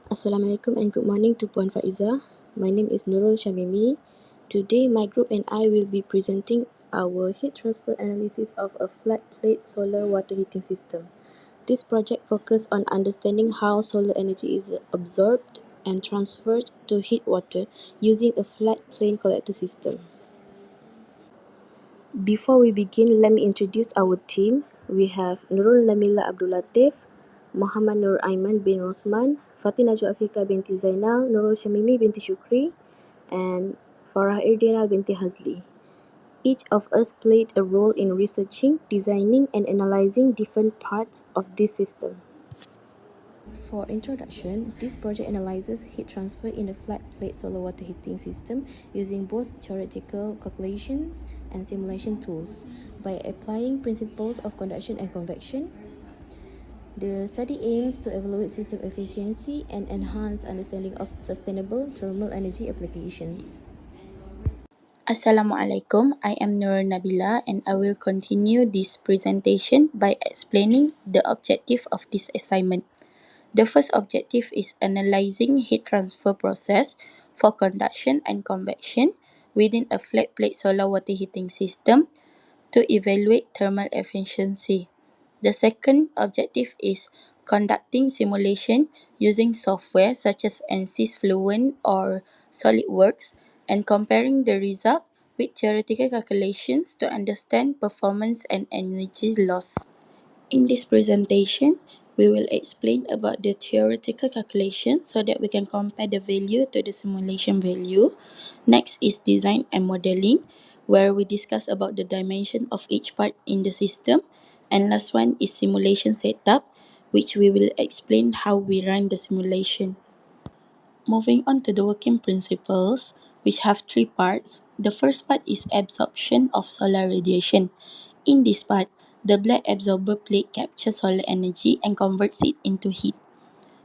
Assalamualaikum and good morning to Puan Faiza. My name is Nurul Shamimi. Today, my group and I will be presenting our heat transfer analysis of a flat plate solar water heating system. This project focuses on understanding how solar energy is absorbed and transferred to heat water using a flat plane collector system. Before we begin, let me introduce our team. We have Nurul Namila Abdul Latif, Muhammad Nur Aiman bin Rosman, Fatin Najwa Afika binti Zainal, Nurul Shamimi binti Shukri, and Farah Irdiana binti Hazli. Each of us played a role in researching, designing, and analyzing different parts of this system. For introduction, this project analyzes heat transfer in a flat plate solar water heating system using both theoretical calculations and simulation tools. By applying principles of conduction and convection, the study aims to evaluate system efficiency and enhance understanding of sustainable thermal energy applications. Assalamualaikum, I am Nur Nabila and I will continue this presentation by explaining the objective of this assignment. The first objective is analyzing heat transfer process for conduction and convection within a flat plate solar water heating system to evaluate thermal efficiency. The second objective is conducting simulation using software such as ANSYS Fluent or SolidWorks and comparing the result with theoretical calculations to understand performance and energy loss. In this presentation, we will explain about the theoretical calculation so that we can compare the value to the simulation value. Next is design and modeling, where we discuss about the dimension of each part in the system. And last one is simulation setup, which we will explain how we run the simulation. Moving on to the working principles, which have three parts. The first part is absorption of solar radiation. In this part, the black absorber plate captures solar energy and converts it into heat.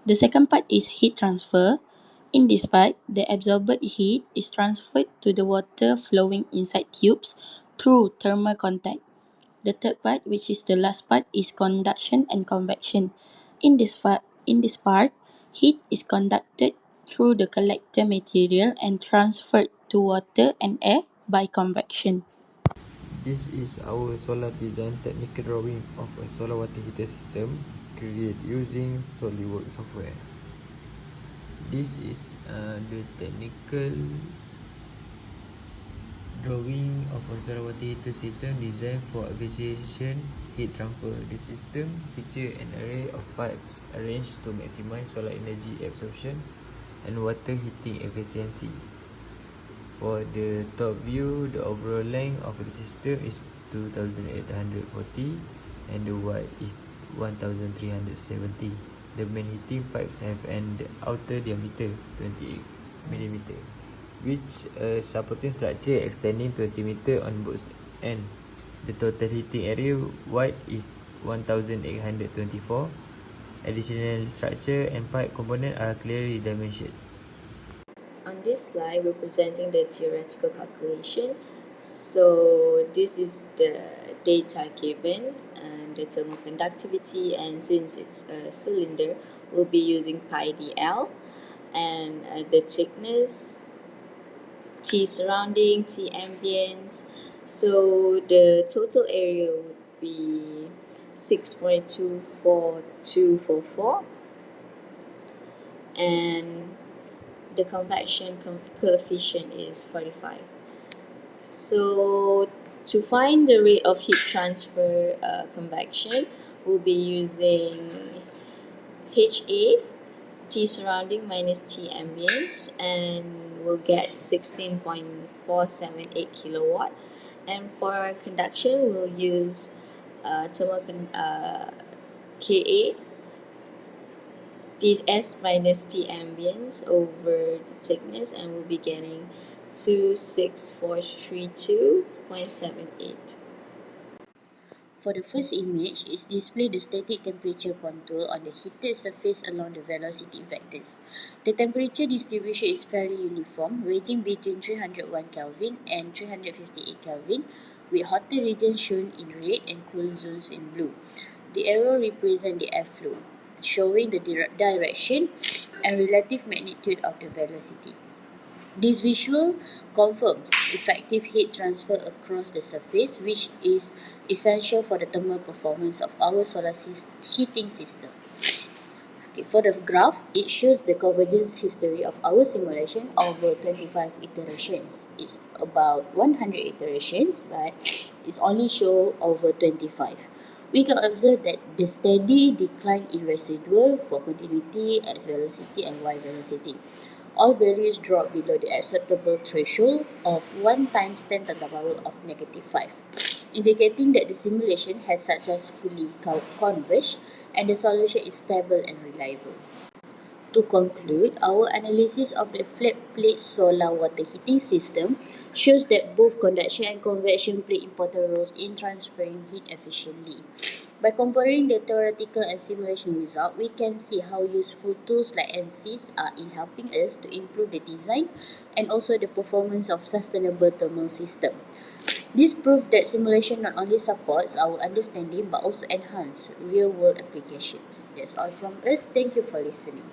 The second part is heat transfer. In this part, the absorbed heat is transferred to the water flowing inside tubes through thermal contact. The third part, which is the last part, is conduction and convection. In this part, heat is conducted through the collector material and transferred to water and air by convection. This is our solar design technical drawing of a solar water heater system created using SolidWorks software. This is the technical drawing of a solar water heater system designed for efficient heat transfer. The system features an array of pipes arranged to maximize solar energy absorption and water heating efficiency. For the top view, the overall length of the system is 2840 and the width is 1370. The main heating pipes have an outer diameter 28 mm, which a supporting structure extending 20 meter on both ends. The total heating area wide is 1824. Additional structure and pipe components are clearly dimensioned. On this slide, we're presenting the theoretical calculation. So this is the data given and the thermal conductivity, and since it's a cylinder, we'll be using pi dl, and the thickness, T surrounding, T ambience. So the total area would be 6.24244, and the convection coefficient is 45. So to find the rate of heat transfer convection, we'll be using HA, T surrounding minus T ambience, and we'll get 16.478 kilowatt. And for conduction, we'll use KA, Ts minus T ambience over the thickness, and we'll be getting 26432.78. For the first image, it displays the static temperature contour on the heated surface along the velocity vectors. The temperature distribution is fairly uniform, ranging between 301 Kelvin and 358 Kelvin, with hotter regions shown in red and cool zones in blue. The arrow represents the airflow, showing the direction and relative magnitude of the velocity. This visual confirms effective heat transfer across the surface, which is essential for the thermal performance of our heating system. Okay, for the graph, it shows the convergence history of our simulation over 25 iterations. It's about 100 iterations, but it's only show over 25. We can observe that the steady decline in residual for continuity, x velocity, and y velocity. All values drop below the acceptable threshold of 1 times 10 to the power of negative 5, indicating that the simulation has successfully converged and the solution is stable and reliable. To conclude, our analysis of the flat plate solar water heating system shows that both conduction and convection play important roles in transferring heat efficiently. By comparing the theoretical and simulation result, we can see how useful tools like ANSYS are in helping us to improve the design and also the performance of sustainable thermal system. This proves that simulation not only supports our understanding but also enhance real-world applications. That's all from us. Thank you for listening.